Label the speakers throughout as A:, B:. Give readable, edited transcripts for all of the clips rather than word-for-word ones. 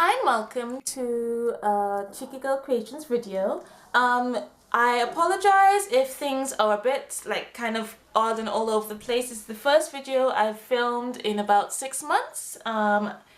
A: Hi and welcome to Checiegirl Creations video. I apologize if things are a bit kind of odd and all over the place. It's the first video I've filmed in about 6 months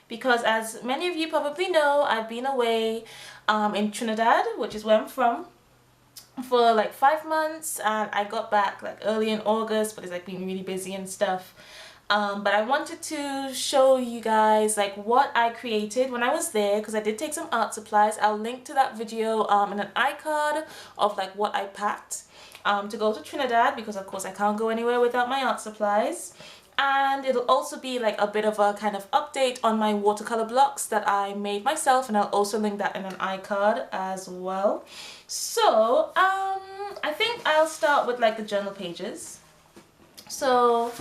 A: because as many of you probably know, I've been away in Trinidad, which is where I'm from, for like 5 months, and I got back like early in August, but it's like been really busy and stuff. But I wanted to show you guys like what I created when I was there, because I did take some art supplies. I'll link to that video in an iCard of like what I packed to go to Trinidad, because of course I can't go anywhere without my art supplies. And it'll also be like a bit of a kind of update on my watercolor blocks that I made myself, and I'll also link that in an iCard as well. So I think I'll start with like the journal pages. So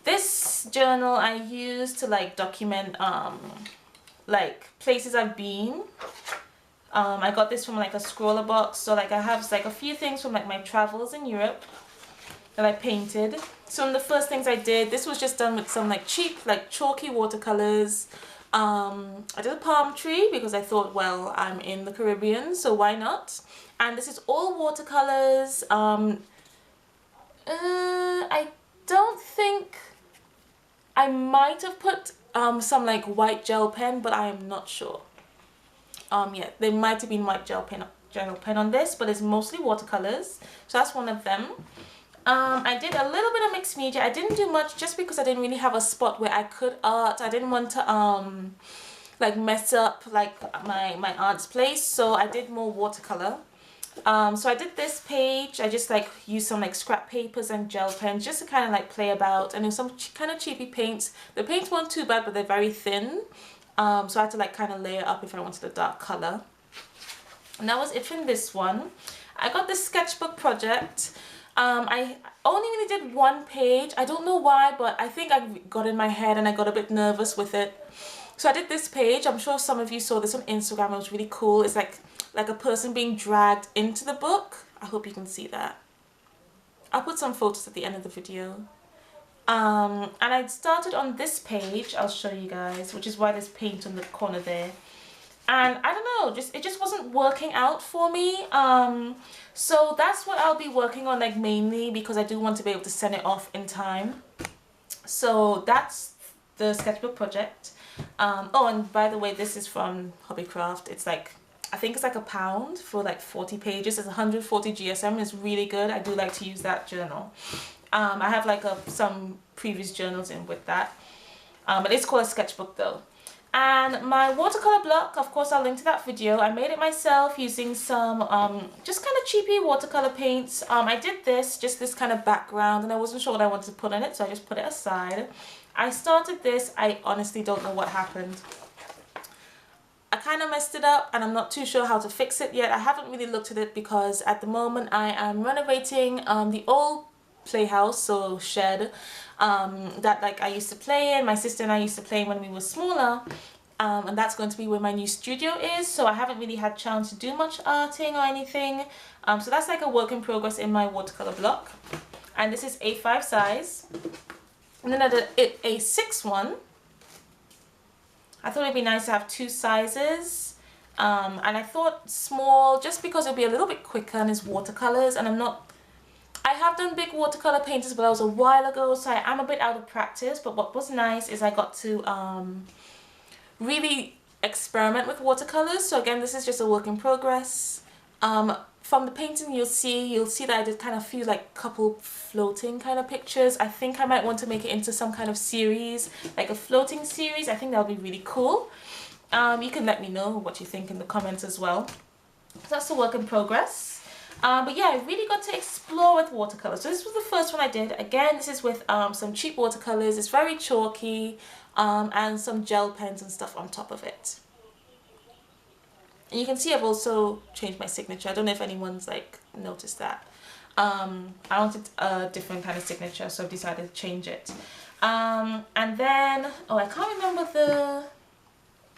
A: this journal I use to like document like places I've been. I got this from like a scroller box, so like I have like a few things from like my travels in Europe that I painted. So the first things I did, this was just done with some like cheap like chalky watercolors. I did a palm tree because I thought, well, I'm in the Caribbean, so why not? And this is all watercolors. I don't think, I might have put some like white gel pen, but I am not sure. Yeah, there might have been white gel pen on this, but it's mostly watercolors. So that's one of them. I did a little bit of mixed media. I didn't do much just because I didn't really have a spot where I could art. I didn't want to like mess up like my art's place, so I did more watercolor. So I did this page. I just like used some like scrap papers and gel pens just to kind of like play about, and there's some kind of cheapy paints. The paints weren't too bad, but they're very thin, so I had to like kind of layer up if I wanted a dark color. And that was it from this one. I got this sketchbook project. I only really did one page. I don't know why, but I think I got in my head and I got a bit nervous with it. So I did this page. I'm sure some of you saw this on Instagram. It was really cool. It's like a person being dragged into the book. I hope you can see that. I'll put some photos at the end of the video. And I started on this page. I'll show you guys, which is why there's paint on the corner there. And I don't know, it just wasn't working out for me. So that's what I'll be working on like mainly, because I do want to be able to send it off in time. So that's the sketchbook project. Oh, and by the way, this is from Hobbycraft. It's like, I think it's like £1 for like 40 pages. It's 140 GSM. It's really good. I do like to use that journal. I have like some previous journals in with that. But it's called a sketchbook though. And my watercolor block, of course, I'll link to that video. I made it myself using some just kind of cheapy watercolor paints. I did just this kind of background, and I wasn't sure what I wanted to put on it, so I just put it aside. I started this. I honestly don't know what happened. I kind of messed it up, and I'm not too sure how to fix it yet. I haven't really looked at it because at the moment I am renovating the old playhouse, so shed, that like I used to play in. My sister and I used to play in when we were smaller, and that's going to be where my new studio is. So I haven't really had a chance to do much arting or anything. So that's like a work in progress in my watercolor block. And this is A5 size. And then I did it A6 one. I thought it'd be nice to have 2 sizes. And I thought small just because it'll be a little bit quicker, and it's watercolors, and I have done big watercolor paintings, but that was a while ago, so I am a bit out of practice. But what was nice is I got to really experiment with watercolors. So again, this is just a work in progress. From the painting you'll see that I did kind of feel like couple floating kind of pictures. I think I might want to make it into some kind of series, like a floating series. I think that would be really cool. You can let me know what you think in the comments as well. So that's a work in progress. But yeah, I really got to explore with watercolors. So this was the first one I did. Again, this is with some cheap watercolors. It's very chalky, and some gel pens and stuff on top of it. And you can see I've also changed my signature. I don't know if anyone's like noticed that. I wanted a different kind of signature, so I've decided to change it. And then, oh, I can't remember the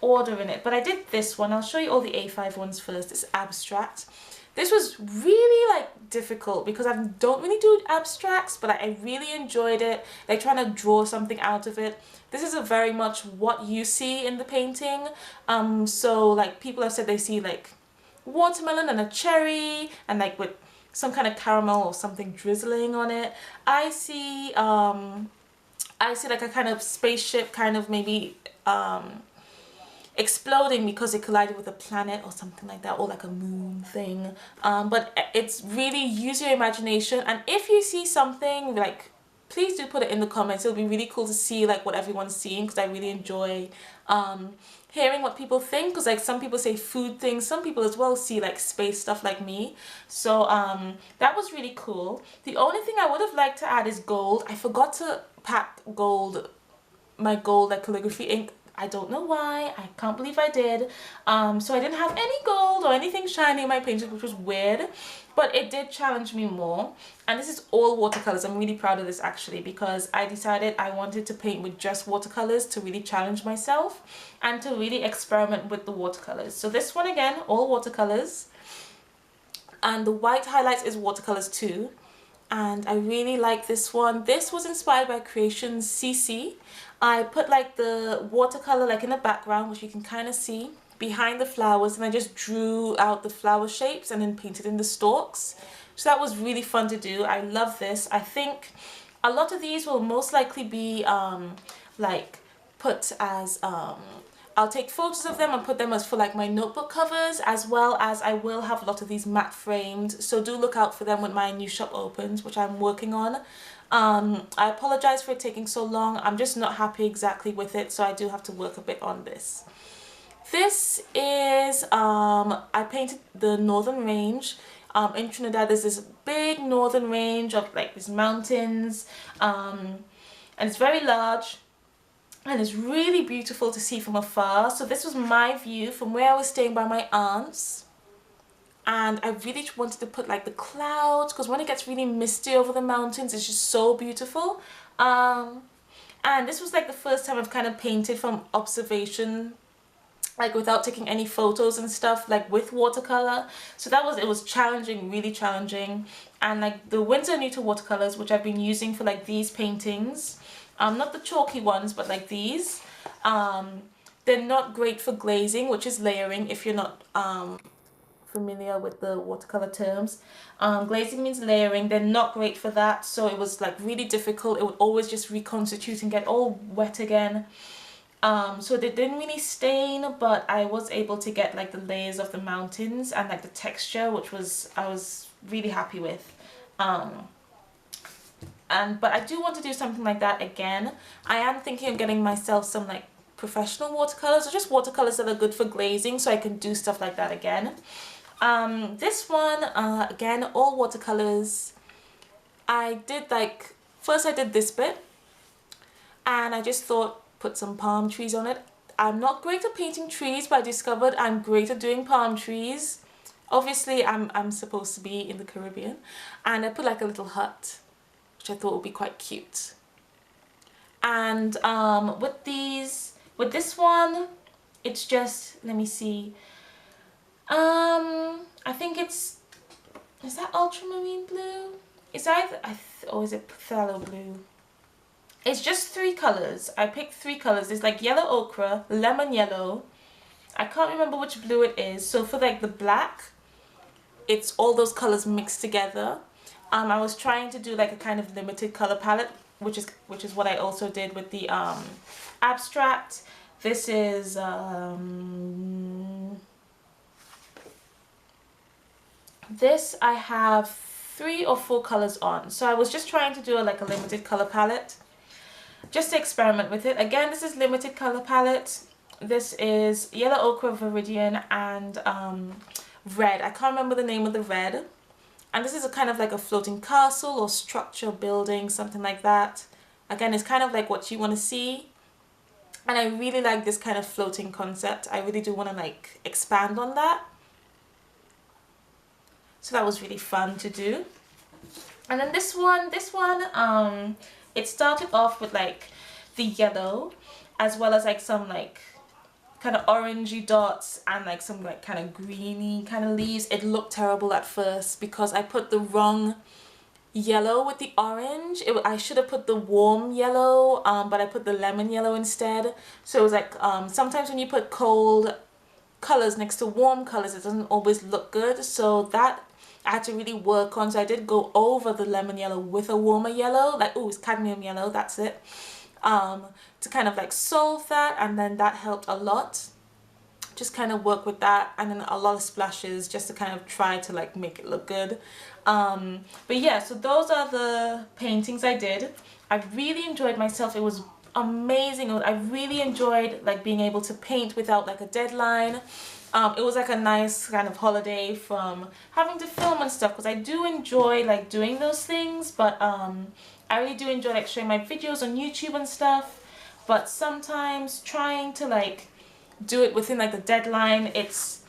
A: order in it, but I did this one. I'll show you all the A5 ones first. It's abstract. This was really like difficult because I don't really do abstracts, but I really enjoyed it, like trying to draw something out of it. This is a very much what you see in the painting. So like people have said they see like watermelon and a cherry and like with some kind of caramel or something drizzling on it. I see like a kind of spaceship kind of maybe exploding because it collided with a planet or something like that, or like a moon thing. But it's really use your imagination, and if you see something, like, please do put it in the comments. It'll be really cool to see like what everyone's seeing, because I really enjoy hearing what people think, because like some people say food things, some people as well see like space stuff like me. So that was really cool. The only thing I would have liked to add is gold. I forgot to pack my gold like calligraphy ink. I don't know why. I can't believe I did. So I didn't have any gold or anything shiny in my painting, which was weird, but it did challenge me more. And this is all watercolors. I'm really proud of this actually, because I decided I wanted to paint with just watercolors to really challenge myself and to really experiment with the watercolors. So this one again, all watercolors, and the white highlights is watercolors too. And I really like this one. This was inspired by Creations CC. I put like the watercolor like in the background, which you can kind of see behind the flowers, and I just drew out the flower shapes and then painted in the stalks. So that was really fun to do. I love this. I think a lot of these will most likely be like put as I'll take photos of them and put them as for like my notebook covers, as well as I will have a lot of these matte framed, so do look out for them when my new shop opens, which I'm working on. I apologize for it taking so long. I'm just not happy exactly with it, so I do have to work a bit on this. This is I painted the northern range. In Trinidad there's this big northern range of like these mountains, and it's very large. And it's really beautiful to see from afar. So this was my view from where I was staying by my aunt's. And I really wanted to put like the clouds, because when it gets really misty over the mountains, it's just so beautiful. And this was like the first time I've kind of painted from observation, like without taking any photos and stuff, like with watercolor. So it was challenging, really challenging. And like the winds are new to watercolors, which I've been using for like these paintings. Not the chalky ones, but like these. They're not great for glazing, which is layering, if you're not familiar with the watercolor terms. Glazing means layering. They're not great for that, so it was like really difficult. It would always just reconstitute and get all wet again. So they didn't really stain, but I was able to get like the layers of the mountains and like the texture, which I was really happy with. But I do want to do something like that again. I am thinking of getting myself some like professional watercolors, or just watercolors that are good for glazing, so I can do stuff like that again. This one, again, all watercolors. I did like, first I did this bit, and I just thought, put some palm trees on it. I'm not great at painting trees, but I discovered I'm great at doing palm trees. Obviously, I'm supposed to be in the Caribbean, and I put like a little hut, which I thought would be quite cute. And with this one, it's just, let me see, I think is that ultramarine blue? It's either, or is it phthalo blue? It's just 3 colors. I picked 3 colors. There's like yellow ochre, lemon yellow. I can't remember which blue it is. So for like the black, it's all those colors mixed together. I was trying to do like a kind of limited color palette, which is what I also did with the abstract. This is this I have 3 or 4 colors on. So I was just trying to do like a limited color palette, just to experiment with it. Again, this is limited color palette. This is yellow ochre, viridian, and red. I can't remember the name of the red. And this is a kind of like a floating castle or structure building, something like that. Again, it's kind of like what you want to see. And I really like this kind of floating concept. I really do want to like expand on that. So that was really fun to do. And then this one, it started off with like the yellow, as well as like some like kind of orangey dots and like some like kind of greeny kind of leaves. It looked terrible at first because I put the wrong yellow with the orange. I should have put the warm yellow, but I put the lemon yellow instead. So it was like sometimes when you put cold colors next to warm colors, it doesn't always look good. So that I had to really work on. So I did go over the lemon yellow with a warmer yellow, like, oh, it's cadmium yellow, that's it, to kind of like solve that, and then that helped a lot. Just kind of work with that, and then a lot of splashes just to kind of try to like make it look good. But yeah, so those are the paintings I did. I really enjoyed myself. It was amazing. I really enjoyed like being able to paint without like a deadline. It was like a nice kind of holiday from having to film and stuff, because I do enjoy like doing those things, but I really do enjoy like showing my videos on YouTube and stuff. But sometimes trying to like do it within like the deadline, it's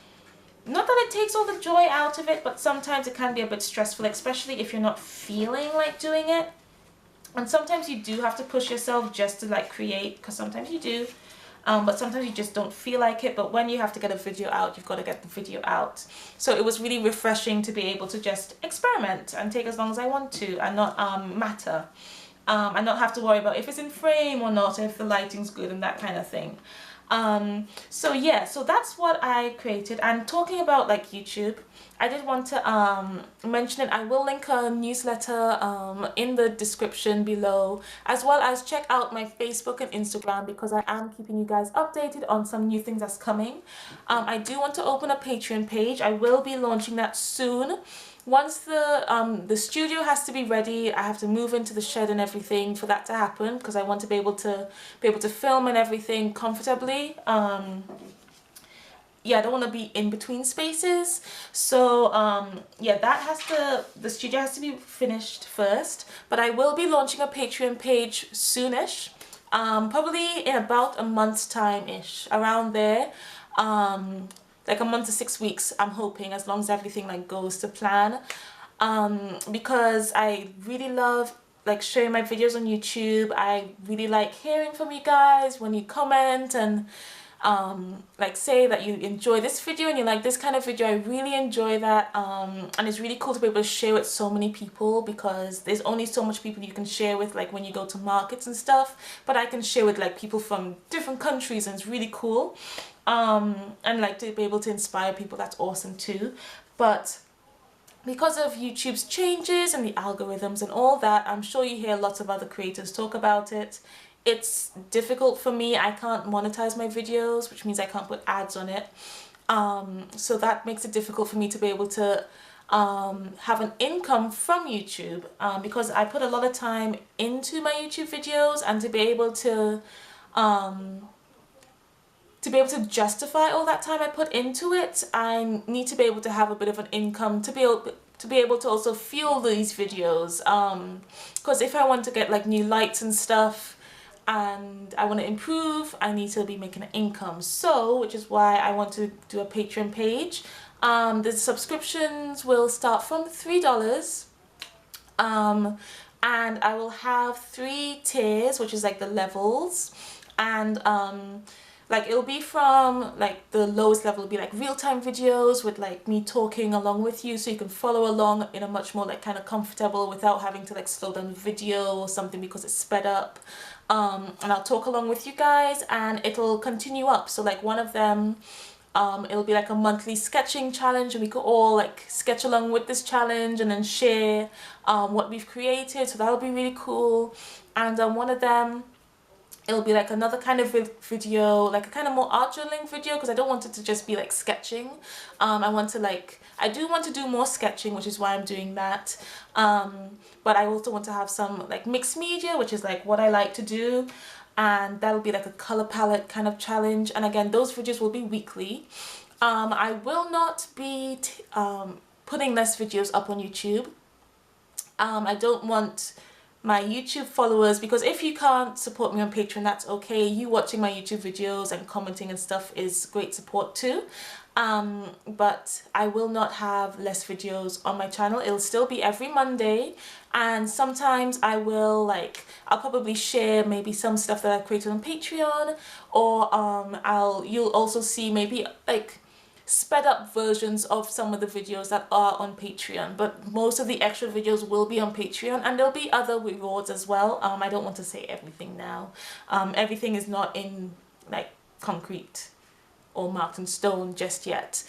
A: not that it takes all the joy out of it, but sometimes it can be a bit stressful, especially if you're not feeling like doing it. And sometimes you do have to push yourself just to like create, because sometimes you do, but sometimes you just don't feel like it. But when you have to get a video out, you've got to get the video out. So it was really refreshing to be able to just experiment and take as long as I want to, and not matter, and not have to worry about if it's in frame or not, if the lighting's good and that kind of thing. So yeah, so that's what I created. And talking about like YouTube, I did want to mention it. I will link a newsletter in the description below, as well as check out my Facebook and Instagram, because I am keeping you guys updated on some new things that's coming. I do want to open a Patreon page. I will be launching that soon. Once the studio has to be ready, I have to move into the shed and everything for that to happen, because I want to be able to film and everything comfortably. Yeah, I don't want to be in between spaces. So yeah, the studio has to be finished first. But I will be launching a Patreon page soonish, probably in about a month's time ish, around there. Like a month to 6 weeks, I'm hoping, as long as everything like goes to plan, because I really love like sharing my videos on YouTube. I really like hearing from you guys when you comment and like say that you enjoy this video and you like this kind of video. I really enjoy that, and it's really cool to be able to share with so many people, because there's only so much people you can share with, like when you go to markets and stuff, but I can share with like people from different countries, and it's really cool. And like to be able to inspire people, that's awesome too. But because of YouTube's changes and the algorithms and all that, I'm sure you hear lots of other creators talk about it. It's difficult for me. I can't monetize my videos, which means I can't put ads on it. So that makes it difficult for me to be able to have an income from YouTube, because I put a lot of time into my YouTube videos, and to be able to justify all that time I put into it, I need to be able to have a bit of an income to be able to also fuel these videos. Because if I want to get like new lights and stuff, and I want to improve, I need to be making an income. So, which is why I want to do a Patreon page. The subscriptions will start from $3, and I will have 3 tiers, which is like the levels, and like it'll be from like the lowest level will be like real-time videos with like me talking along with you, so you can follow along in a much more like kind of comfortable, without having to like slow down the video or something because it's sped up. And I'll talk along with you guys, and it'll continue up. So like one of them, it'll be like a monthly sketching challenge, and we could all like sketch along with this challenge and then share what we've created. So that'll be really cool. And one of them, it'll be like another kind of video, like a kind of more art journaling video, because I don't want it to just be like sketching. I do want to do more sketching, which is why I'm doing that. But I also want to have some like mixed media, which is like what I like to do. And that'll be like a color palette kind of challenge. And again, those videos will be weekly. I will not be putting less videos up on YouTube. I don't want my YouTube followers, because if you can't support me on Patreon, that's okay. You watching my YouTube videos and commenting and stuff is great support too. but I will not have less videos on my channel. It'll still be every Monday, and sometimes I'll probably share maybe some stuff that I created on Patreon, or you'll also see maybe like sped up versions of some of the videos that are on Patreon, but most of the extra videos will be on Patreon, and there'll be other rewards as well. I don't want to say everything now. Everything is not in like concrete or marked in stone just yet.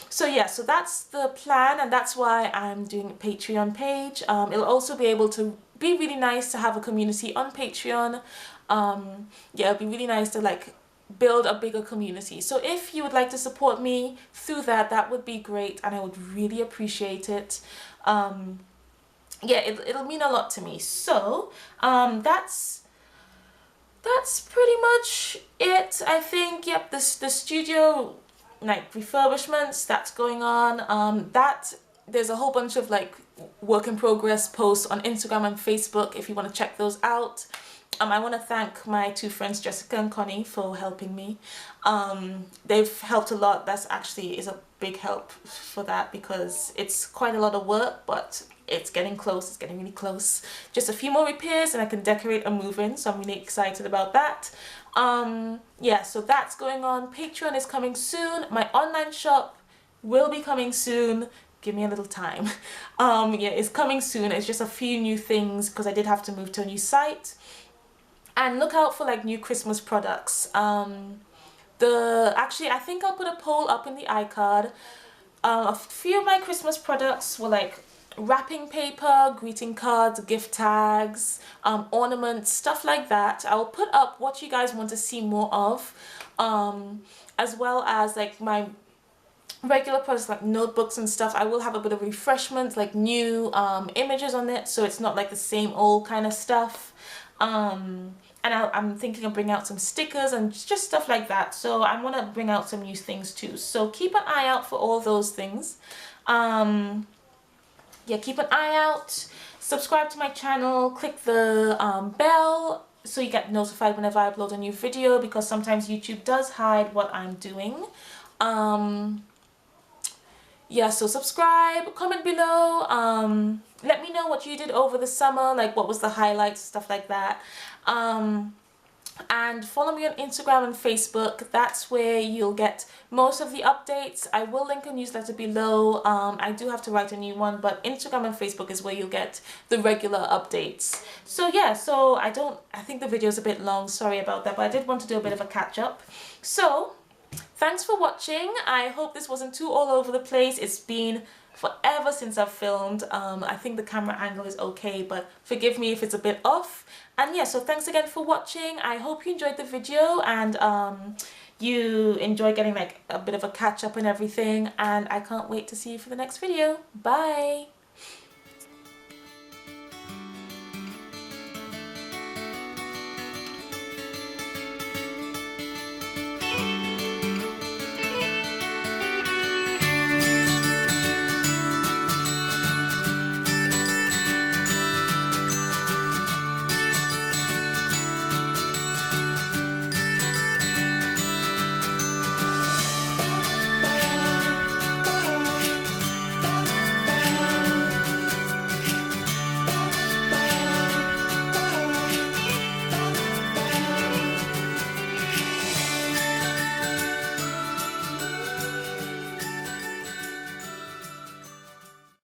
A: So yeah, so that's the plan, and that's why I'm doing a Patreon page. It'll also be able to be really nice to have a community on Patreon. Yeah, it'll be really nice to like build a bigger community. So if you would like to support me through that, that would be great, and I would really appreciate it. Yeah, it'll mean a lot to me. So that's pretty much it, I think. Yep, the studio like refurbishments, that's going on. There's a whole bunch of like work in progress posts on Instagram and Facebook if you want to check those out. I want to thank my two friends Jessica and Connie for helping me. They've helped a lot. That's actually is a big help for that, because it's quite a lot of work, but it's getting close. It's getting really close. Just a few more repairs and I can decorate and move in, so I'm really excited about that. Yeah, so that's going on. Patreon is coming soon. My online shop will be coming soon. Give me a little time. Yeah, it's coming soon. It's just a few new things because I did have to move to a new site. And look out for like new Christmas products. Actually, I think I'll put a poll up in the iCard. A few of my Christmas products were like wrapping paper, greeting cards, gift tags, ornaments, stuff like that. I'll put up what you guys want to see more of, as well as like my regular products like notebooks and stuff. I will have a bit of refreshment, like new images on it, so it's not like the same old kind of stuff. And I'm thinking of bringing out some stickers and just stuff like that. So I want to bring out some new things too. So keep an eye out for all those things. Yeah, keep an eye out. Subscribe to my channel. Click the bell so you get notified whenever I upload a new video, because sometimes YouTube does hide what I'm doing. Yeah, so subscribe, comment below, let me know what you did over the summer, like what was the highlights, stuff like that. And follow me on Instagram and Facebook. That's where you'll get most of the updates. I will link a newsletter below. I do have to write a new one, but Instagram and Facebook is where you'll get the regular updates. So yeah, so I think the video is a bit long, sorry about that, but I did want to do a bit of a catch up. So thanks for watching. I hope this wasn't too all over the place. It's been forever since I've filmed. I think the camera angle is okay, but forgive me if it's a bit off. And yeah, so thanks again for watching. I hope you enjoyed the video, and you enjoy getting like a bit of a catch up and everything, and I can't wait to see you for the next video. Bye!